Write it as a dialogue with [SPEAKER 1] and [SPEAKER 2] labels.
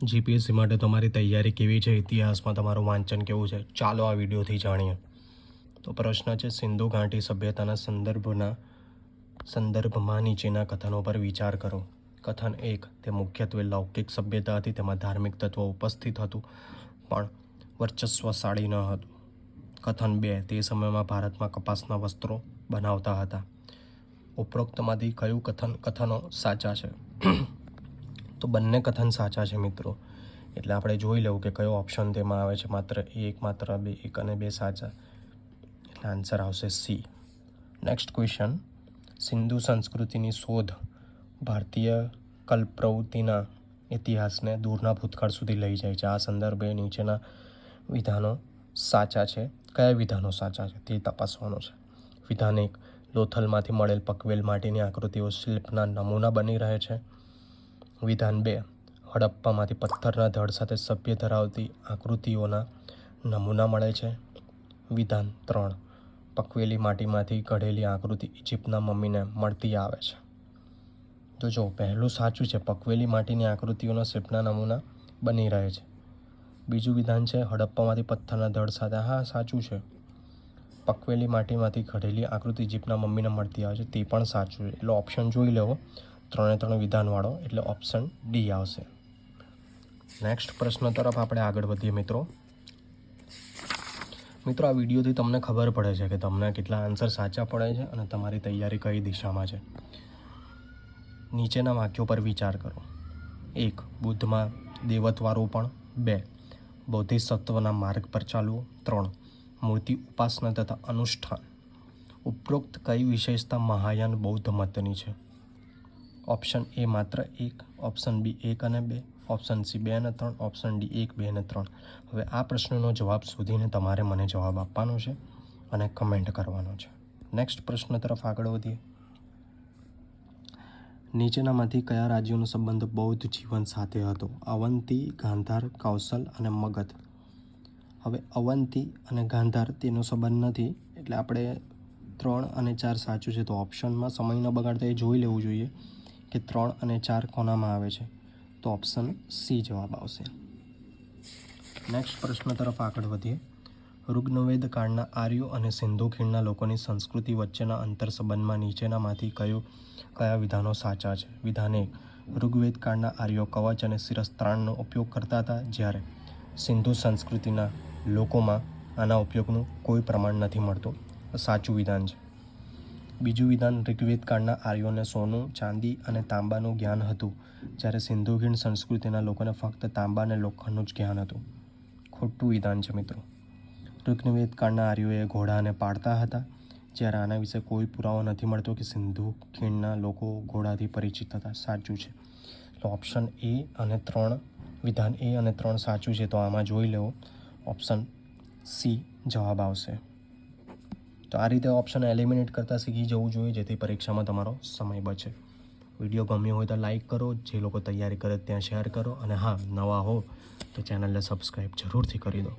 [SPEAKER 1] GPSC માટે તમારી તૈયારી કેવી છે, ઇતિહાસમાં તમારું વાંચન કેવું છે, ચાલો આ વિડીયોથી જાણીએ. તો પ્રશ્ન છે, સિંધુ ઘાટી સભ્યતાના સંદર્ભમાં નીચેના કથનો પર વિચાર કરો. કથન 1, તે મુખ્યત્વે લૌકિક સભ્યતા હતી, તેમાં ધાર્મિક તત્વ ઉપસ્થિત હતું પણ વર્ચસ્વશાળી ન હતું. કથન 2, તે સમયમાં ભારતમાં કપાસના વસ્ત્રો બનાવતા હતા. ઉપરોક્તમાંથી કયું કથનો સાચા છે? તો બંને કથન સાચા છે મિત્રો. એટલે આપણે જોઈ લેવું કે કયો ઓપ્શન તેમાં આવે છે. માત્ર 1 અને 2 સાચા. એટલે આન્સર આવશે સી. નેક્સ્ટ ક્વેશ્ચન, સિંધુ સંસ્કૃતિની શોધ ભારતીય કલ્પપ્રવૃત્તિના ઇતિહાસને દૂરના ભૂતકાળ સુધી લઈ જાય છે. આ સંદર્ભે નીચેના વિધાનો સાચા છે. કયા વિધાનો સાચા છે તે તપાસવાનું છે. વિધાન 1, લોથલમાંથી મળેલ પકવેલ માટીની આકૃતિઓ શિલ્પના નમૂના બની રહે છે. વિધાન 2, હડપ્પામાંથી પથ્થરના ધડ સાથે સભ્ય ધરાવતી આકૃતિઓના નમૂના મળે છે. વિધાન 3, પકવેલી માટીમાંથી ઘડેલી આકૃતિ ઇજિપ્તના મમ્મીને મળતી આવે છે. તો જો પહેલું સાચું છે, પકવેલી માટીની આકૃતિઓના શિલ્પના નમૂના બની રહે છે. બીજું વિધાન છે, હડપ્પામાંથી પથ્થરના ધડ સાથે, હા સાચું છે. પકવેલી માટીમાંથી ઘડેલી આકૃતિ ઇજિપ્તના મમ્મીને મળતી આવે છે, તે પણ સાચું છે. એટલે ઓપ્શન જોઈ લેવો 3 વિધાનવાળો, એટલે ઓપ્શન ડી આવશે. નેક્સ્ટ પ્રશ્ન તરફ આપણે આગળ વધીએ મિત્રો. આ વિડીયોથી તમને ખબર પડે છે કે તમને કેટલા આન્સર સાચા પડે છે અને તમારી તૈયારી કઈ દિશામાં છે. નીચેના વાક્યો પર વિચાર કરો. 1, બુદ્ધમાં દેવત્વારોપણ. 2, બોધિસત્વના માર્ગ પર ચાલવું. 3, મૂર્તિ ઉપાસના તથા અનુષ્ઠાન. ઉપરોક્ત કઈ વિશેષતા મહાયાન બૌદ્ધ મતની છે? ઓપ્શન એ માત્ર 1, ઓપ્શન બી 1 અને 2, ઓપ્શન સી 2 અને 3, ઓપ્શન ડી 1, 2 અને 3. હવે આ પ્રશ્નનો જવાબ શોધીને તમારે મને જવાબ આપવાનો છે અને કમેન્ટ કરવાનો છે. નેક્સ્ટ પ્રશ્ન તરફ આગળ વધીએ. નીચેનામાંથી કયા રાજ્યોનો સંબંધ બૌદ્ધ જીવન સાથે હતો? અવંતી, ગાંધાર, કૌશલ અને મગધ. હવે અવંતી અને ગાંધાર તેનો સંબંધ નથી, એટલે આપણે 3 અને 4 સાચું છે. તો ઓપ્શનમાં સમય ન બગાડતા એ જોઈ લેવું જોઈએ કે 3 અને 4 કોનામાં આવે છે. તો ઓપ્શન સી જવાબ આવશે. નેક્સ્ટ પ્રશ્ન તરફ આગળ વધીએ. ઋગ્વેદ કાળના આર્યો અને સિંધુ ખીણના લોકોની સંસ્કૃતિ વચ્ચેના અંતર સંબંધમાં નીચેનામાંથી કયા વિધાનો સાચા છે? વિધાન 1, ઋગ્વેદ કાળના આર્યો કવચ અને શિરસ્ત્રાણનો ઉપયોગ કરતા હતા, જ્યારે સિંધુ સંસ્કૃતિના લોકોમાં આના ઉપયોગનું કોઈ પ્રમાણ નથી મળતું. સાચું વિધાન છે. બીજું વિધાન, ઋગ્વેદ કાળના આર્યોને સોનું, ચાંદી અને તાંબાનું જ્ઞાન હતું, જ્યારે સિંધુ ખીણ સંસ્કૃતિના લોકોને ફક્ત તાંબા અને લોખંડનું જ જ્ઞાન હતું. ખોટું વિધાન છે મિત્રો. ઋગ્વેદ કાળના આર્યોએ ઘોડાને પાળતા હતા, જ્યારે આના વિશે કોઈ પુરાવો નથી મળતો કે સિંધુ ખીણના લોકો ઘોડાથી પરિચિત હતા. સાચું છે. તો ઓપ્શન એ અને 3, વિધાન એ અને 3 સાચું છે. તો આમાં જોઈ લેવો ઓપ્શન સી જવાબ આવશે. તો આ રીતે ઓપ્શન એલિમિનેટ કરતાં શીખી જવું જોઈએ, જેથી પરીક્ષામાં તમારો સમય બચે. વિડીયો ગમ્યો હોય તો લાઇક કરો, જે લોકો તૈયારી કરે ત્યાં શેર કરો, અને હા, નવા હો તો ચેનલને સબસ્ક્રાઈબ જરૂરથી કરી દો.